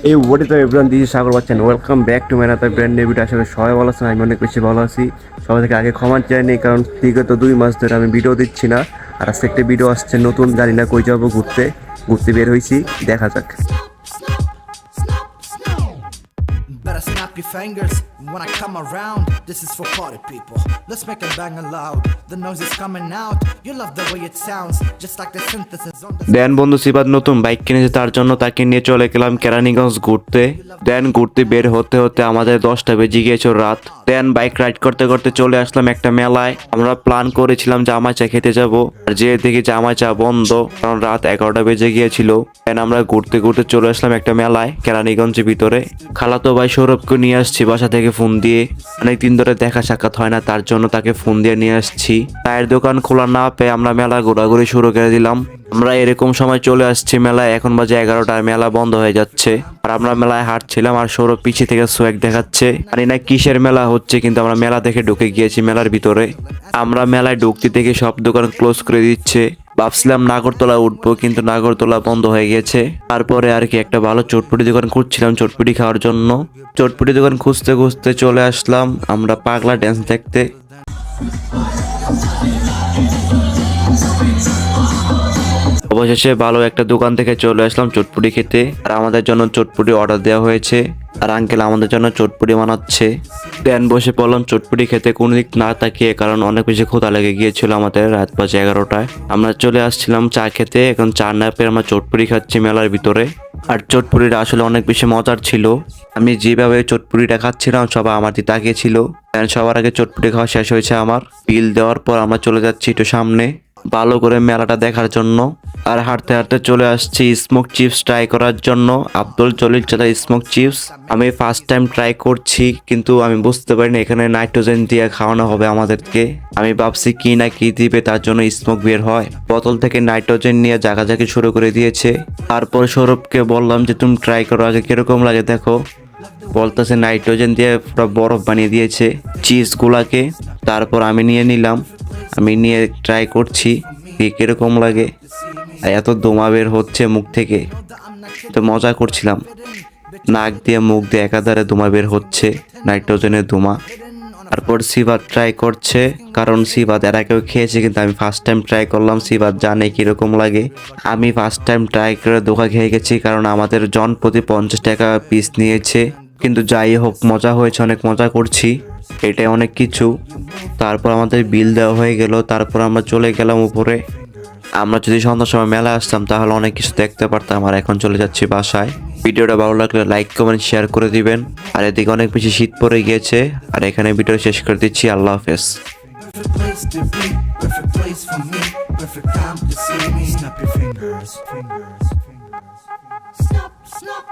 এই ওয়াট তো everyone, this is Sagar Bachchan. Welcome back to my another brand new video. আসলে সবাই ভালো আছেন, আমি অনেক বেশি ভালো আছি। সবাই থেকে আগে ক্ষমা চাইনি, কারণ বিগত 2 মাস ধরে আমি ভিডিও দিচ্ছি না। আর আজকে একটা ভিডিও আসছে নতুন, জানি না কই যাবো, ঘুরতে ঘুরতে বের হয়েছি, দেখা যাক। Better snap your fingers when I come around. This is for party people. Let's make it bang loud. The noise is coming out. You love the way it sounds, just like the synthesis on the. দেন বন্ধু সিবাদ নতুন bike কিনেছে, তার জন্য তাকে নিয়ে চলে গেলাম কেরানীগঞ্জ ঘুরতে। দেন ঘুরতে বের হতে হতে আমাদের 10টা বেজে গিয়েছিল রাত। দেন বাইক রাইড করতে করতে চলে আসলাম একটা মেলায়। আমরা প্ল্যান করেছিলাম জামাই চা খেতে যাব, আর যে দেখি জামাই চা বন্ধ, কারণ রাত 11টা বেজে গিয়েছিল। দেন আমরা ঘুরতে ঘুরতে চলে আসলাম একটা মেলায় কেরানীগঞ্জের ভিতরে। খালাতো ভাই সৌরভকে নিয়ে আসছি বাসা থেকে ফোন দিয়ে, অনেকদিন ধরে দেখা সাক্ষাৎ হয় না, তার জন্য তাকে ফোন দিয়ে নিয়ে আসছি। চায়ের দোকান খোলা না পেয়ে আমরা মেলা ঘোরাঘুরি শুরু করে দিলাম। আমরা এরকম সময় চলে আসছি মেলায়, এখন বাজে 11টা, মেলা বন্ধ হয়ে যাচ্ছে। আর আমরা মেলায় হাঁটছিলাম, আর সৌরভ পিছিয়ে থেকে সোয়াগ দেখাচ্ছে। জানি না কিসের মেলা হচ্ছে, কিন্তু আমরা মেলা দেখে ঢুকে গিয়েছি মেলার ভিতরে। আমরা মেলায় ঢুকতে থেকে সব দোকান ক্লোজ করে দিচ্ছে। ভাবছিলাম নাগরতলা উঠবো, কিন্তু নাগরতলা বন্ধ হয়ে গেছে। তারপরে আর কি একটা ভালো চটপটি দোকান খুঁজছিলাম চটপটি খাওয়ার জন্য। চটপটি দোকান খুঁজতে খুঁজতে চলে আসলাম আমরা পাগলা ড্যান্স দেখতে। অবশেষে ভালো একটা দোকান থেকে চলে আসলাম চটপটি খেতে। আর আমাদের জন্য চটপটি অর্ডার দেওয়া হয়েছে, আর আঙ্কেল আমাদের জন্য চটপটি বানাচ্ছে। দেন বসে পড়লাম চটপটি খেতে কোনো দিক না তাকিয়ে, কারণ অনেক বেশি ক্ষুধা লেগে গিয়েছিল আমাদের রাত বাজে 11টায়। আমরা চলে আসছিলাম চা খেতে, এখন চা না পেয়ে আমরা চটপটি খাচ্ছি মেলার ভিতরে। আর চটপটিটা আসলে অনেক বেশি মজার ছিল। আমি যেভাবে চটপটিটা খাচ্ছিলাম সবাই আমার দিকে তাকিয়েছিল। সবার আগে চটপটি খাওয়া শেষ হয়েছে আমার। বিল দেওয়ার পর আমরা চলে যাচ্ছি একটু সামনে ভালো করে মেলাটা দেখার জন্য। আর হাঁটতে হাঁটতে চলে আসছি স্মোক চিপস ট্রাই করার জন্য। আব্দুল জলিল চাচা স্মোক চিপস আমি ফার্স্ট টাইম ট্রাই করছি, কিন্তু আমি বুঝতে পারিনি এখানে নাইট্রোজেন দিয়ে খাওয়ানো হবে আমাদেরকে। আমি ভাবছি কি না কি দিবে, তার জন্য স্মোক বের হয়। বোতল থেকে নাইট্রোজেন নিয়ে জাগাজাগি শুরু করে দিয়েছে। তারপর সৌরভকে বললাম যে তুমি ট্রাই করো আগে, কিরকম লাগে দেখো। বলতেছে নাইট্রোজেন দিয়ে পুরো বরফ বানিয়ে দিয়েছে চিজগুলাকে। তারপর আমি নিয়ে নিলাম, আমি নিয়ে ট্রাই করছি কিরকম লাগে। এত দমা বের হচ্ছে মুখ থেকে, তো মজা করছিলাম। নাক দিয়ে মুখ দিয়ে একাধারে দমা বের হচ্ছে, নাইট্রোজেনের দমা। তারপর সিবাদ ট্রাই করছে, কারণ সিবাদ এর আগেও খেয়েছে, কিন্তু আমি ফার্স্ট টাইম ট্রাই করলাম। সিবাদ জানে কিরকম লাগে। আমি ফার্স্ট টাইম ট্রাই করে ধোকা খেয়ে গেছি, কারণ আমাদের জন প্রতি 50 টাকা পিস নিয়েছে। কিন্তু যাই হোক মজা হয়েছে, অনেক মজা করছি, এটাই অনেক কিছু। তারপর আমাদের বিল দেওয়া হয়ে গেল। তারপর আমরা চলে গেলাম উপরে। আমরা যদি সন্ধ্যার সময় মেলা আসতাম তাহলে অনেক কিছু দেখতে পারতাম। আর এখন চলে যাচ্ছি বাসায়। ভিডিওটা ভালো লাগলে লাইক কমেন্ট শেয়ার করে দিবেন। আর এদিকে অনেক বেশি শীত পড়ে গিয়েছে। আর এখানে ভিডিও শেষ করে দিচ্ছি। আল্লাহ হাফেজ। Perfect place to be, perfect place for me, perfect time to see me. Snap your fingers, fingers, fingers, fingers. Snap, snap.